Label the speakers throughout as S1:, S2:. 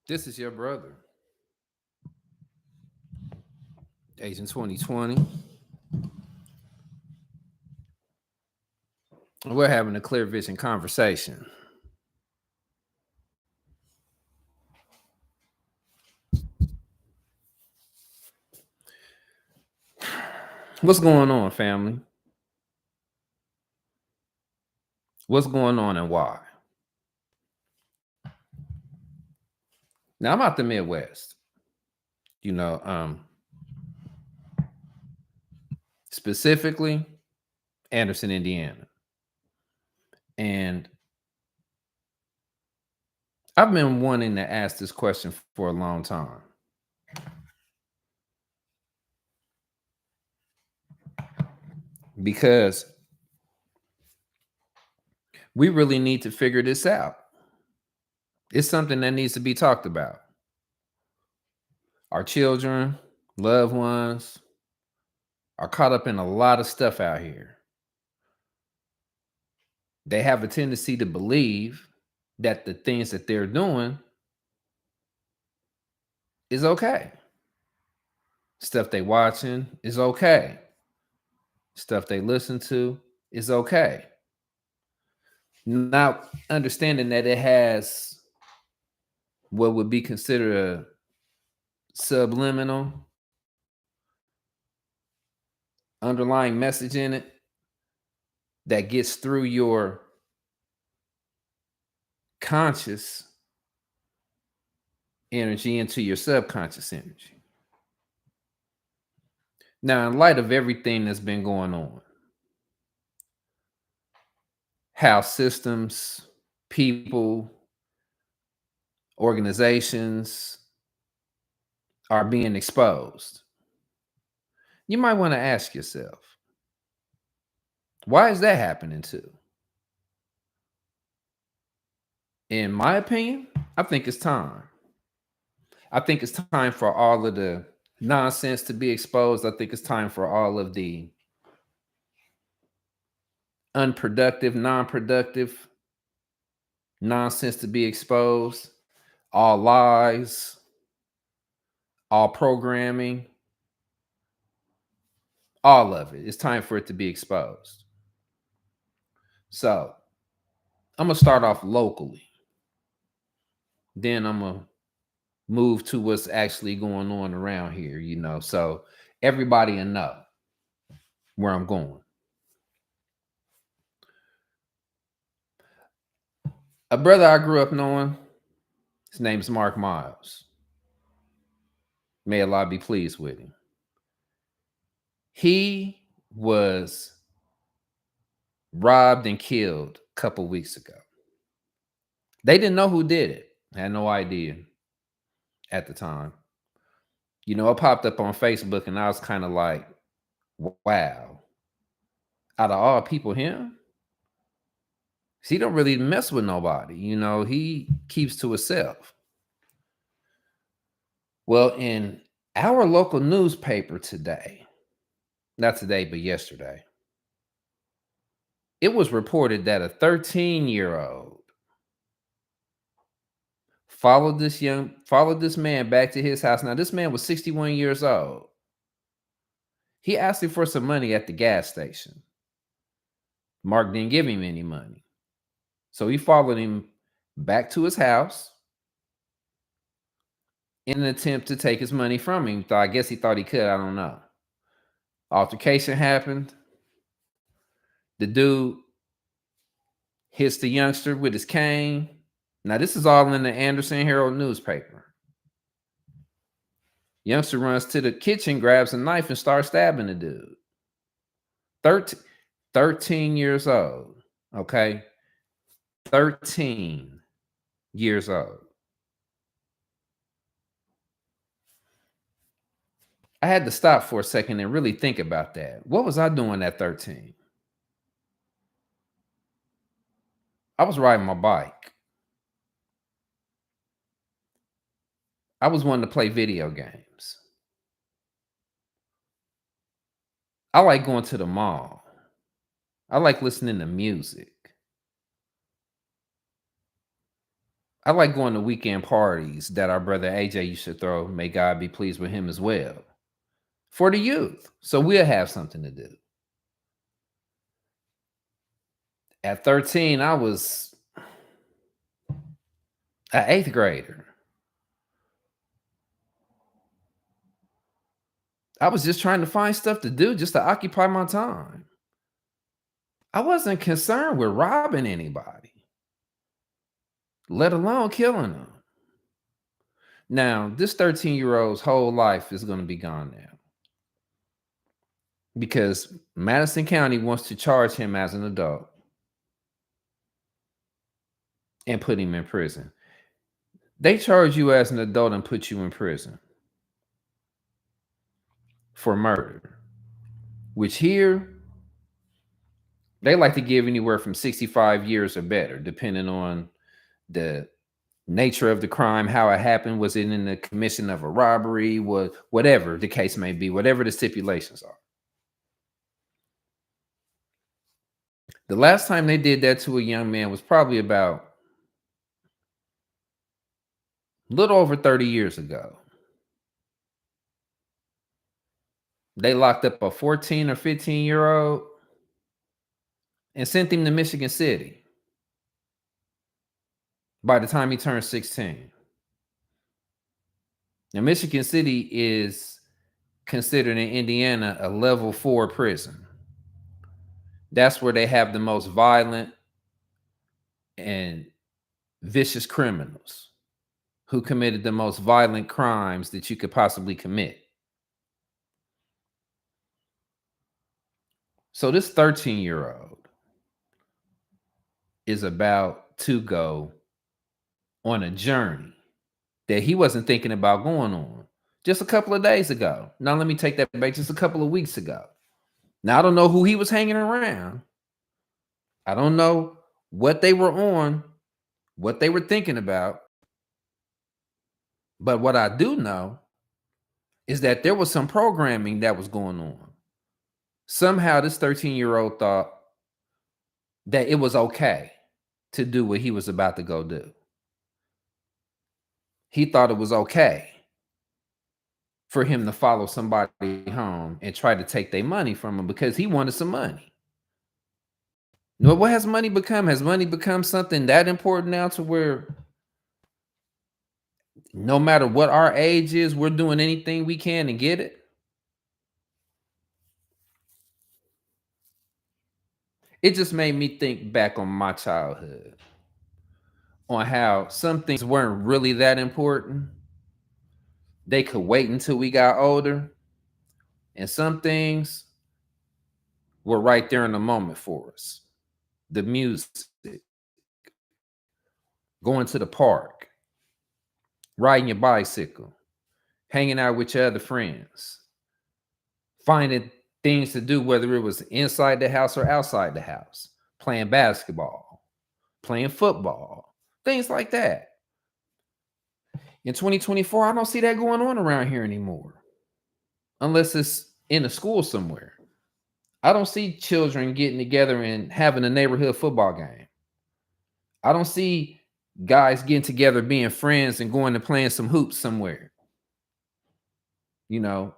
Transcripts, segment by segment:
S1: This is your brother, Agent 2020. We're having a clear vision conversation. What's going on, family? What's going on and why? Now, I'm out the Midwest, you know, specifically Anderson, Indiana. And I've been wanting to ask this question for a long time. Because we really need to figure this out. It's something that needs to be talked about. Our children, loved ones are caught up in a lot of stuff out here. They have a tendency to believe that the things that they're doing is okay. Stuff they watching is okay. Stuff they listen to is okay. Not understanding that it has what would be considered a subliminal underlying message in it that gets through your conscious energy into your subconscious energy. Now, in light of everything that's been going on, how systems, people, organizations are being exposed, you might want to ask yourself, why is that happening too? In my opinion, I think it's time. I think it's time for all of the nonsense to be exposed. I think it's time for all of the unproductive, non-productive nonsense to be exposed. All lies, all programming, all of it. It's time for it to be exposed. So I'm gonna start off locally. Then I'm gonna move to what's actually going on around here, so everybody will know where I'm going. A brother I grew up knowing, his name's Mark Miles. May Allah be pleased with him. He was robbed and killed a couple weeks ago. They didn't know who did it. Had no idea at the time. It popped up on Facebook and I was kind of like, wow. Out of all people, him? He don't really mess with nobody. He keeps to himself. Well, in our local newspaper today, not today, but yesterday, it was reported that a 13-year-old followed this man back to his house. Now, this man was 61 years old. He asked him for some money at the gas station. Mark didn't give him any money. So he followed him back to his house in an attempt to take his money from him. I guess he thought he could. I don't know. Altercation happened. The dude hits the youngster with his cane. Now, this is all in the Anderson Herald newspaper. Youngster runs to the kitchen, grabs a knife, and starts stabbing the dude. 13 years old. Okay? 13 years old. I had to stop for a second and really think about that. What was I doing at 13? I was riding my bike. I was wanting to play video games. I like going to the mall. I like listening to music. I like going to weekend parties that our brother AJ used to throw. May God be pleased with him as well. For the youth. So we'll have something to do. At 13, I was an eighth grader. I was just trying to find stuff to do just to occupy my time. I wasn't concerned with robbing anybody, let alone killing them. Now, this 13-year-old's whole life is going to be gone now because Madison County wants to charge him as an adult and put him in prison. They charge you as an adult and put you in prison for murder, which here they like to give anywhere from 65 years or better, depending on the nature of the crime, how it happened. Was it in the commission of a robbery? Whatever the case may be, whatever the stipulations are. The last time they did that to a young man was probably about a little over 30 years ago. They locked up a 14 or 15-year-old and sent him to Michigan City by the time he turned 16. Now, Michigan City is considered in Indiana a level 4 prison. That's where they have the most violent and vicious criminals who committed the most violent crimes that you could possibly commit. So this 13-year-old is about to go on a journey that he wasn't thinking about going on just a couple of days ago. Now, let me take that back, just a couple of weeks ago. Now, I don't know who he was hanging around. I don't know what they were on, what they were thinking about. But what I do know is that there was some programming that was going on. Somehow this 13-year-old thought that it was okay to do what he was about to go do. He thought it was okay for him to follow somebody home and try to take their money from him because he wanted some money. What has money become? Has money become something that important now to where no matter what our age is, we're doing anything we can to get it? It just made me think back on my childhood, on how some things weren't really that important. They could wait until we got older. And some things were right there in the moment for us. The music, going to the park, riding your bicycle, hanging out with your other friends, finding things to do, whether it was inside the house or outside the house, playing basketball, playing football, things like that. In 2024, I don't see that going on around here anymore, unless it's in a school somewhere. I don't see children getting together and having a neighborhood football game. I don't see guys getting together, being friends, and going and playing some hoops somewhere. You know,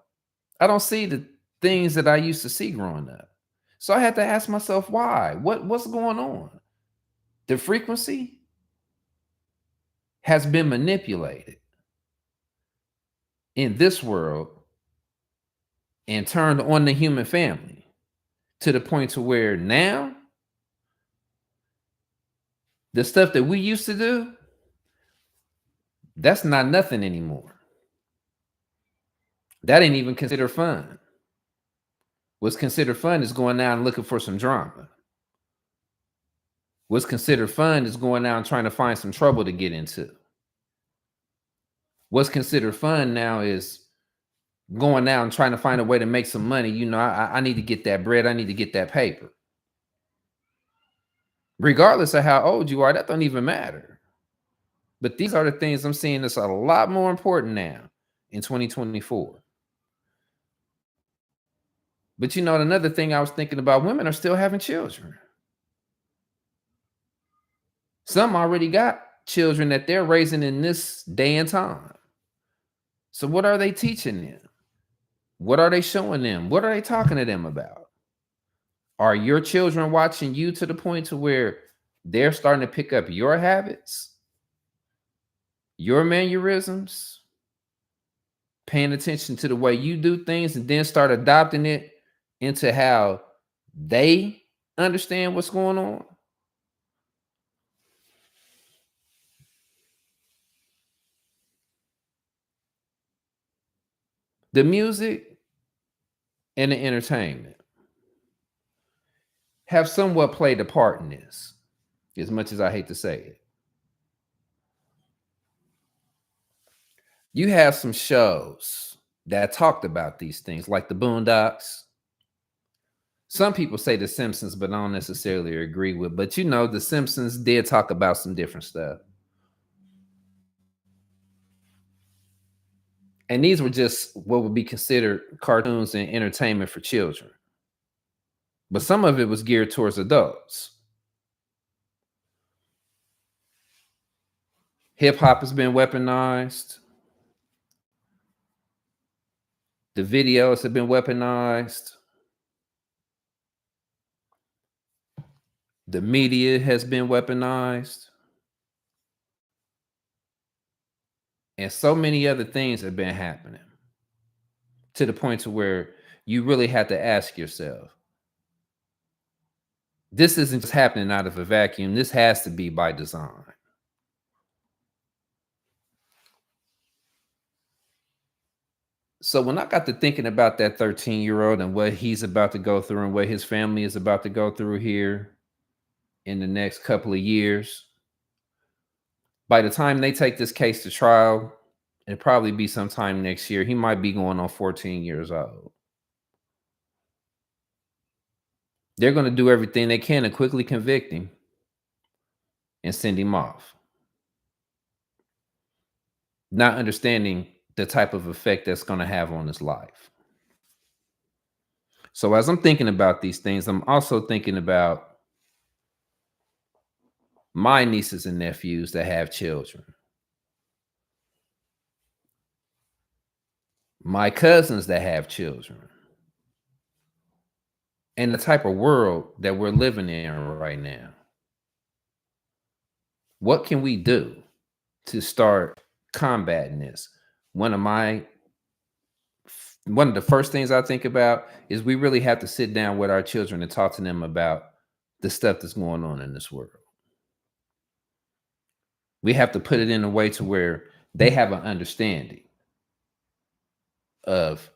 S1: I don't see the things that I used to see growing up. So I had to ask myself, why? What's going on? The frequency has been manipulated in this world and turned on the human family to the point to where now the stuff that we used to do, that's not nothing anymore. That ain't even considered fun. What's considered fun is going out and looking for some drama. What's considered fun is going out and trying to find some trouble to get into. What's considered fun now is going out and trying to find a way to make some money. You know, I need to get that bread. I need to get that paper. Regardless of how old you are, that don't even matter. But these are the things I'm seeing that's a lot more important now in 2024. But you know, another thing I was thinking about, women are still having children. Some already got children that they're raising in this day and time. So what are they teaching them? What are they showing them? What are they talking to them about? Are your children watching you to the point to where they're starting to pick up your habits, your mannerisms, paying attention to the way you do things, and then start adopting it into how they understand what's going on? The music and the entertainment have somewhat played a part in this, as much as I hate to say it. You have some shows that talked about these things, like the Boondocks. Some people say The Simpsons, but I don't necessarily agree with. But The Simpsons did talk about some different stuff. And these were just what would be considered cartoons and entertainment for children. But some of it was geared towards adults. Hip hop has been weaponized. The videos have been weaponized. The media has been weaponized. And so many other things have been happening to the point to where you really have to ask yourself, this isn't just happening out of a vacuum. This has to be by design. So when I got to thinking about that 13-year-old and what he's about to go through and what his family is about to go through here in the next couple of years, by the time they take this case to trial, it'll probably be sometime next year. He might be going on 14 years old. They're going to do everything they can to quickly convict him and send him off, not understanding the type of effect that's going to have on his life. So as I'm thinking about these things, I'm also thinking about my nieces and nephews that have children, my cousins that have children, and the type of world that we're living in right now. What can we do to start combating this? One of the first things I think about is we really have to sit down with our children and talk to them about the stuff that's going on in this world. We have to put it in a way to where they have an understanding of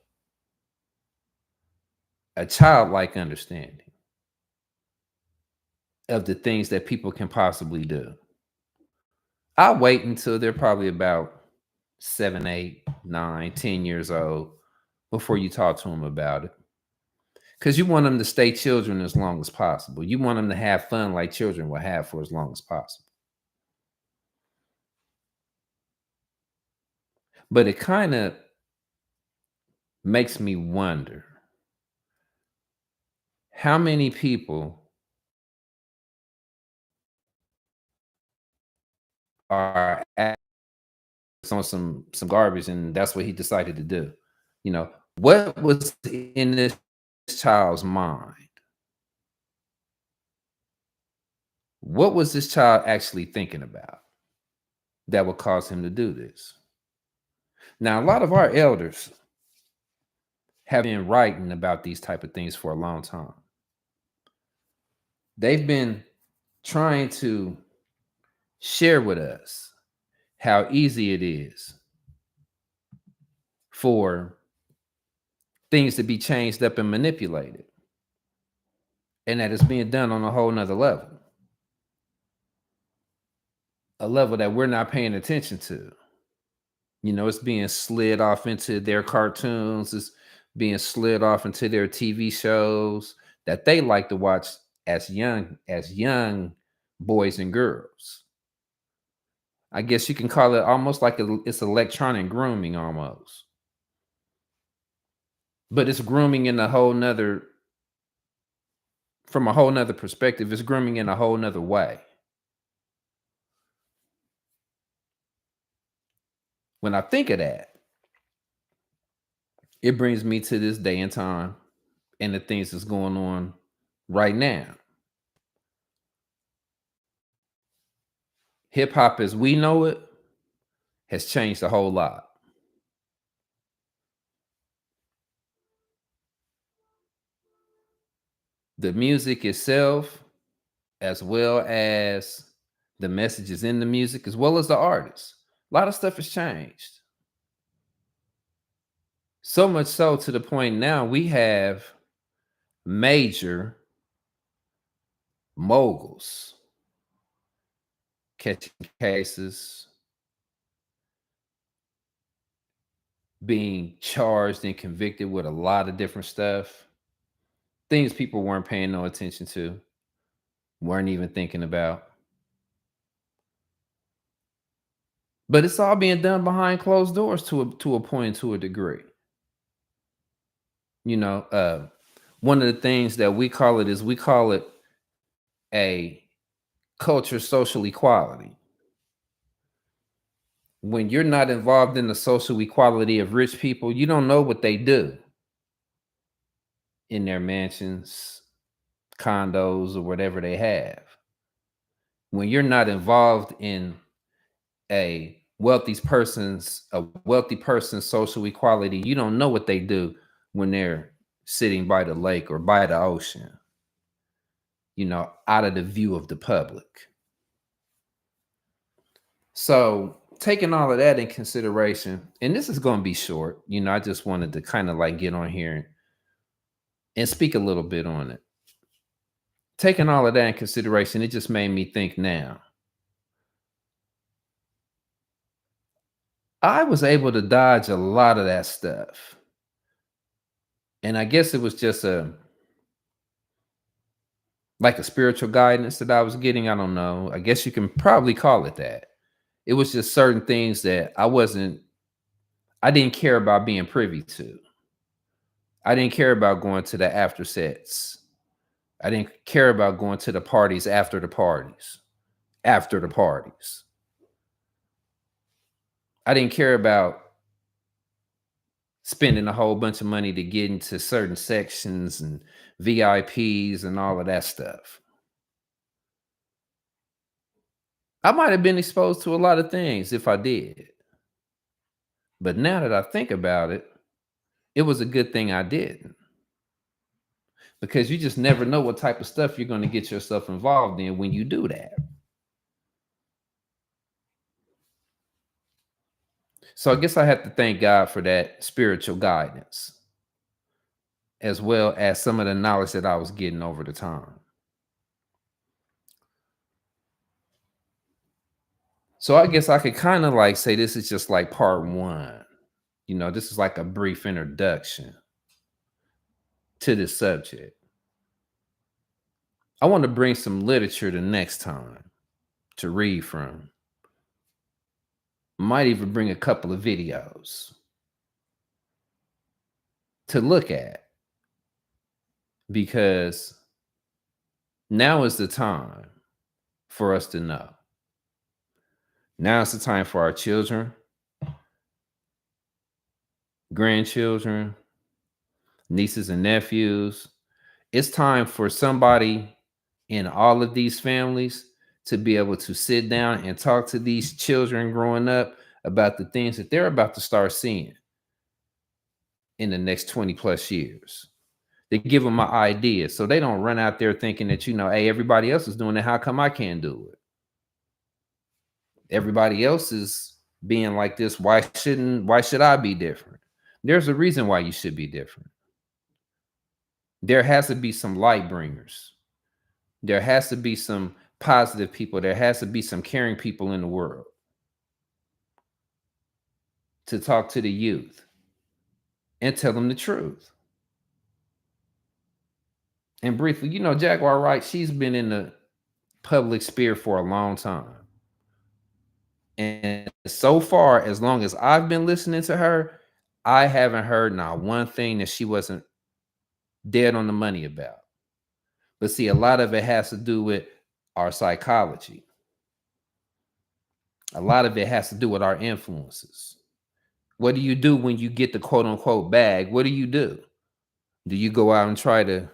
S1: a childlike understanding of the things that people can possibly do. I'll wait until they're probably about 7, 8, 9, 10 years old before you talk to them about it. Because you want them to stay children as long as possible. You want them to have fun like children will have for as long as possible. But it kind of makes me wonder how many people are on some garbage and that's what he decided to do. What was in this child's mind? What was this child actually thinking about that would cause him to do this? Now, a lot of our elders have been writing about these type of things for a long time. They've been trying to share with us how easy it is for things to be changed up and manipulated, and that it's being done on a whole nother level, a level that we're not paying attention to. It's being slid off into their cartoons, it's being slid off into their TV shows that they like to watch as young boys and girls. I guess you can call it almost like it's electronic grooming almost. But it's grooming in from a whole nother perspective. It's grooming in a whole nother way. When I think of that, it brings me to this day and time and the things that's going on right now. Hip hop as we know it has changed a whole lot. The music itself, as well as the messages in the music, as well as the artists. A lot of stuff has changed. So much so to the point now we have major moguls catching cases, being charged and convicted with a lot of different stuff, things people weren't paying no attention to, weren't even thinking about. But it's all being done behind closed doors to a point, to a degree. You know, one of the things that we call it is we call it a culture social equality. When you're not involved in the social equality of rich people, you don't know what they do in their mansions, condos, or whatever they have. When you're not involved in a wealthy person's social equality, you don't know what they do when they're sitting by the lake or by the ocean, out of the view of the public. So taking all of that in consideration, and this is going to be short, I just wanted to kind of like get on here and speak a little bit on it. Taking all of that in consideration, it just made me think now. I was able to dodge a lot of that stuff. And I guess it was just like a spiritual guidance that I was getting. I don't know. I guess you can probably call it that. It was just certain things that I didn't care about being privy to. I didn't care about going to the after sets. I didn't care about going to the parties after the parties. After the parties. I didn't care about spending a whole bunch of money to get into certain sections and VIPs and all of that stuff. I might have been exposed to a lot of things if I did. But now that I think about it, it was a good thing I didn't. Because you just never know what type of stuff you're going to get yourself involved in when you do that. So I guess I have to thank God for that spiritual guidance, as well as some of the knowledge that I was getting over the time. So I guess I could kind of like say this is just like part one. This is like a brief introduction to this subject. I want to bring some literature the next time to read from. Might even bring a couple of videos to look at, because now is the time for us to know. Now is the time for our children, grandchildren, nieces and nephews. It's time for somebody in all of these families to be able to sit down and talk to these children growing up about the things that they're about to start seeing in the next 20 plus years. They give them an idea so they don't run out there thinking that, hey, everybody else is doing it. How come I can't do it? Everybody else is being like this. Why should I be different? There's a reason why you should be different. There has to be some light bringers. There has to be some positive people. There has to be some caring people in the world to talk to the youth and tell them the truth. And briefly, Jaguar Wright, she's been in the public sphere for a long time. And so far, as long as I've been listening to her, I haven't heard not one thing that she wasn't dead on the money about. But see, a lot of it has to do with our psychology. A lot of it has to do with our influences. What do you do when you get the quote unquote bag? What do you do? Do you go out and try to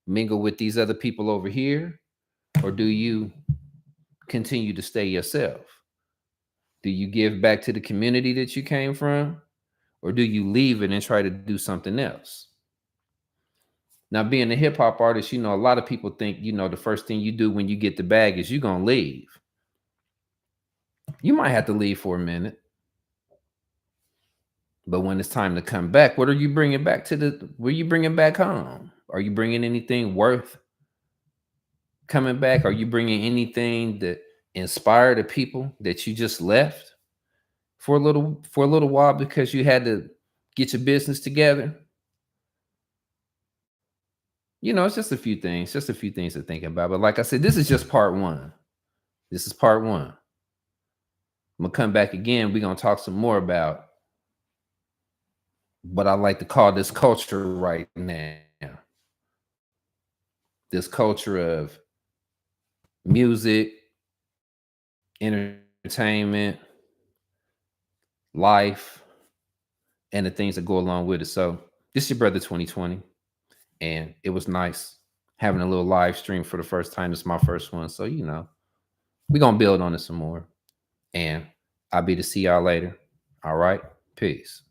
S1: mingle with these other people over here? Or do you continue to stay yourself? Do you give back to the community that you came from? Or do you leave it and try to do something else? Now, being a hip hop artist, a lot of people think, the first thing you do when you get the bag is you're going to leave. You might have to leave for a minute. But when it's time to come back, what are you bringing back where you bringing back home? Are you bringing anything worth coming back? Are you bringing anything that inspired the people that you just left for a little while because you had to get your business together? It's just a few things to think about. But like I said, this is just part one. This is part one. I'm gonna come back again. We're gonna talk some more about what I like to call this culture right now. This culture of music, entertainment, life, and the things that go along with it. So this is your brother 2020. And it was nice having a little live stream for the first time. It's my first one. So, we're going to build on it some more. And I'll be to see y'all later. All right. Peace.